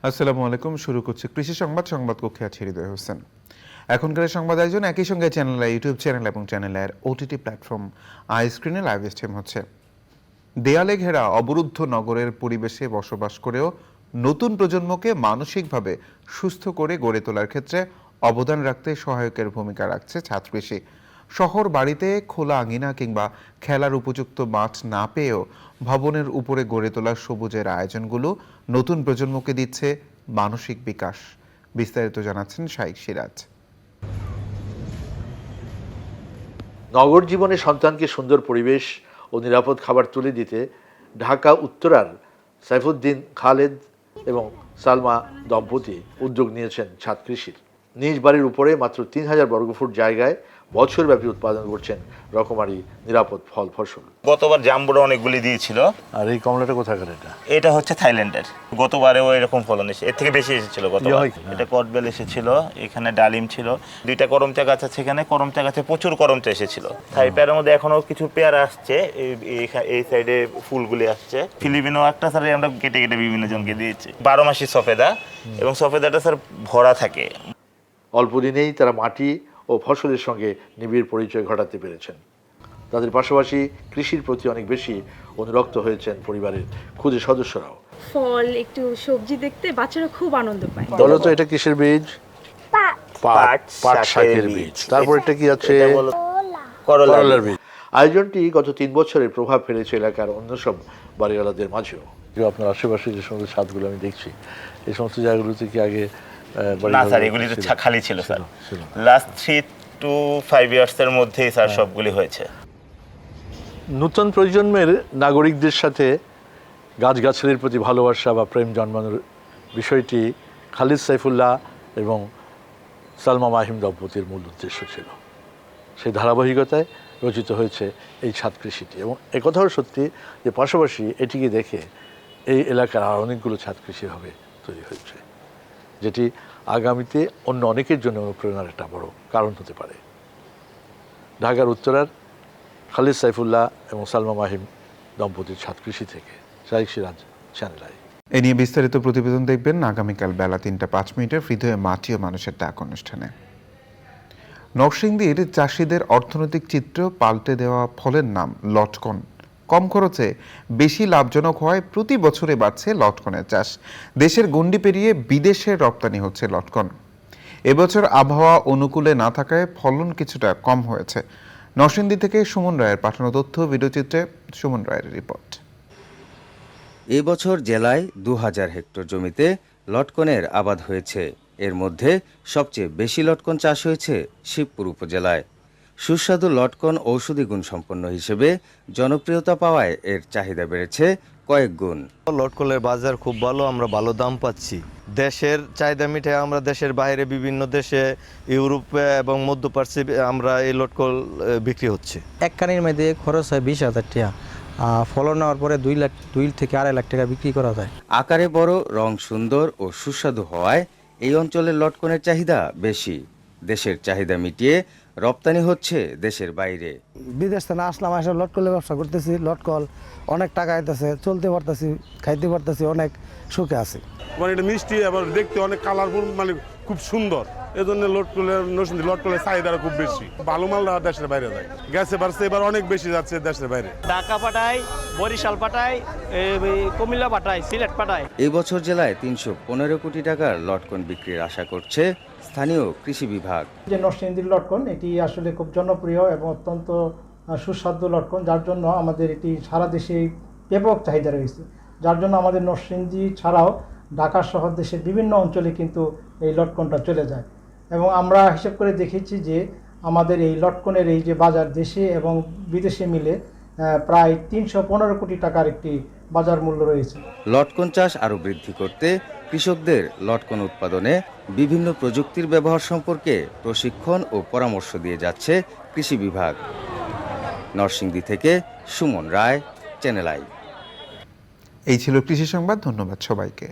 আসসালামু আলাইকুম। শুরু করছি কৃষি সংবাদ কক্ষে আছে হৃদয় হোসেন। এখনকার সংবাদ আয়োজন একই সঙ্গে চ্যানেল, ইউটিউব চ্যানেল এবং চ্যানেলের ওটিটি প্ল্যাটফর্ম স্ক্রিনে লাইভ স্ট্রিম হচ্ছে। দেয়ালে ঘেরা অবরুদ্ধ নগরের পরিবেশে বসবাস করেও নতুন প্রজন্মকে মানসিকভাবে সুস্থ করে গড়ে তোলার ক্ষেত্রে অবদান রাখতে সহায়কের ভূমিকা রাখছে ছাদ কৃষি। শহর বাড়িতে খোলা আঙিনা কিংবা খেলার উপযুক্ত মাঠ না পেয়েও ভবনের উপরে গড়ে তোলা সবুজের আয়োজনগুলো নতুন প্রজন্মকে দিচ্ছে মানসিক বিকাশ। বিস্তারিত জানাচ্ছেন শাইখ সিরাজ। নগর জীবনে সন্তানকে সুন্দর পরিবেশ ও নিরাপদ খাবার তুলে দিতে ঢাকা উত্তরার সাইফুদ্দিন খালেদ এবং সালমা দম্পতি উদ্যোগ নিয়েছেন ছাদ কৃষির। নিজ বাড়ির উপরে মাত্র ৩,০০০ বর্গফুট জায়গায় বছরব্যাপী উৎপাদন করছেন রকমারি নিরাপদ ফল ফসল। গতবার জাম্বুরা অনেকগুলি দিয়েছিল। আর এই কমলাটা কোথাকার? এটা হচ্ছে থাইল্যান্ডের। গতবারেও এরকম ফলন এসে এর থেকে বেশি এসেছিল গতবার। এটা কটবেল এসেছিল, এখানে ডালিম ছিল, 2টা করমচা গাছ আছে, এখানে করমচা গাছে প্রচুর করমচা এসেছিল। থাই পেয়ারের মধ্যে এখনো কিছু পেয়ারা আসছে, এই সাইডে ফুলগুলি আসছে। ফিলিপিনো একটা স্যার আমরা কেটে কেটে বিভিন্ন জনকে দিয়েছি। 12 মাসি সফেদা, এবং সফেদাটা স্যার ভরা থাকে। অল্প দিনেই তারা মাটি ও ফসলের সঙ্গে নিবিড় পরিচয় ঘটাতে পেরেছেন। তাদের পাশাপাশি কৃষির প্রতি অনেক বেশি অনুরক্ত হয়েছেন পরিবারের ক্ষুদে সদস্যরাও। ফল একটু সবজি দেখতে বাচ্চারা খুব আনন্দ পায়। বলো তো এটা কিসের বীজ? পাট শাকের বীজ। তারপর এটা কি আছে? করলার বীজ। আয়োজনটি গত 3 বছরের প্রভাব ফেলেছে এলাকার অন্য সব বাড়িওয়ালাদের মাঝেও। আপনার আশেপাশে যে সমস্ত ছাদগুলো আমি দেখছি, এই সমস্ত জায়গাগুলোতে কি আগে না স্যার, এগুলি তো খালি ছিল স্যার। লাস্ট 3 to 5 ইয়ার্সের মধ্যেই স্যার সবগুলি হয়েছে। নতুন প্রজন্মের নাগরিকদের সাথে গাছগাছালির প্রতি ভালোবাসা বা প্রেম জন্মানোর বিষয়টি খালিদ সাইফুল্লাহ এবং সালমা মাহিম দম্পতির মূল উদ্দেশ্য ছিল। সেই ধারাবাহিকতায় রচিত হয়েছে এই ছাদ কৃষিটি। এবং একথাও সত্যি যে পাশাপাশি এটিকে দেখে এই এলাকার আর অনেকগুলো ছাদ কৃষিভাবে তৈরি হয়েছে, যেটি আগামীতে অন্য অনেকের জন্য অনুপ্রেরণার একটা বড় কারণ হতে পারে। ঢাকার উত্তরার খালিদ সাইফুল্লাহ এবং সালমা মাহিম দম্পতির ছাদ কৃষি থেকে শাইখ সিরাজ, চ্যানেল আই। এ নিয়ে বিস্তারিত প্রতিবেদন দেখবেন আগামীকাল বেলা 3:05 হৃদয়ে মাটি ও মানুষের ডাক অনুষ্ঠানে। নরসিংদীর চাষিদের অর্থনৈতিক চিত্র পাল্টে দেওয়া ফলের নাম লটকন। কম খরচে বেশি লাভজনক হওয়ায় প্রতি বছরে বাড়ছে লটকনের চাষ। দেশের গণ্ডি পেরিয়ে বিদেশে রপ্তানি হচ্ছে লটকন। এবছর আবহাওয়া অনুকূলে না থাকায় ফলন কিছুটা কম হয়েছে। নরসিংদী থেকে সুমন রায়ের পাঠানো তথ্য, ভিডিওচিত্রে সুমন রায়ের রিপোর্ট। এবছর জেলায় 2000 হেক্টর জমিতে লটকনের আবাদ হয়েছে। এর মধ্যে সবচেয়ে বেশি লটকন চাষ হয়েছে শিবপুর উপজেলায়। সুস্বাদু লটকন ঔষধি গুণ সম্পন্ন হিসেবে জনপ্রিয়তা পাওয়ায় এর চাহিদা বেড়েছে কয়েক গুণ। লটকনের বাজার খুব ভালো, আমরা ভালো দাম পাচ্ছি। দেশের চাহিদা মিটে আমরা দেশের বাইরে বিভিন্ন দেশে, ইউরোপে এবং মধ্যপ্রাচ্যে আমরা এই লটকল বিক্রি হচ্ছে। এক কানির মধ্যে খরচ হয় 20,000 টাকা, ফলন নেওয়ার পরে 2 থেকে 2.5 লাখ টাকা বিক্রি করা যায়। আকারে বড়, রং সুন্দর ও সুস্বাদু হওয়ায় এই অঞ্চলের লটকনের চাহিদা বেশি। দেশের চাহিদা মিটিয়ে রপ্তানি হচ্ছে দেশের বাইরে। বিদেশ থেকে আসলাম, আসলে লটকলের ব্যবসা করতেছি। লটকল অনেক টাকা আইতেছে, চলতে পারতেছি, খাইতে পারতেছি, অনেক সুখে আছি। মানে এটা মিষ্টি, আবার দেখতে অনেক কালারফুল, মানে খুব সুন্দর। এই জন্য লটকলের চাহিদা খুব বেশি। ভালো মালরা দেশের বাইরে যায়, গেছে বাড়ছে, এবার অনেক বেশি যাচ্ছে দেশের বাইরে। ঢাকা পাঠায়, বরিশাল পাঠায়, কুমিল্লা পাঠায়, সিলেট পাঠায়। এই বছর জেলায় 315 কোটি টাকার লটকন বিক্রির আশা করছে স্থানীয় কৃষি বিভাগ। যে নরসিংদীর লটকন, এটি আসলে খুব জনপ্রিয় এবং অত্যন্ত সুস্বাদু লটকন, যার জন্য আমাদের এটি সারা দেশে ব্যাপক চাহিদা রয়েছে। যার জন্য আমাদের নরসিংদী ছাড়াও ঢাকা শহর দেশের বিভিন্ন অঞ্চলে কিন্তু এই লটকনটা চলে যায়। এবং আমরা হিসাব করে দেখেছি যে আমাদের এই লটকনের এই যে বাজার দেশে এবং বিদেশে মিলে প্রায় 315 কোটি টাকার একটি বাজার মূল্য রয়েছে। লটকন চাষ আরও বৃদ্ধি করতে কৃষকদের লটকন উৎপাদনে বিভিন্ন প্রযুক্তির ব্যবহার সম্পর্কে প্রশিক্ষণ ও পরামর্শ দিয়ে যাচ্ছে কৃষি বিভাগ। নরসিংদী থেকে সুমন রায়, চ্যানেল আই। এই ছিল কৃষি সংবাদ। ধন্যবাদ সবাইকে।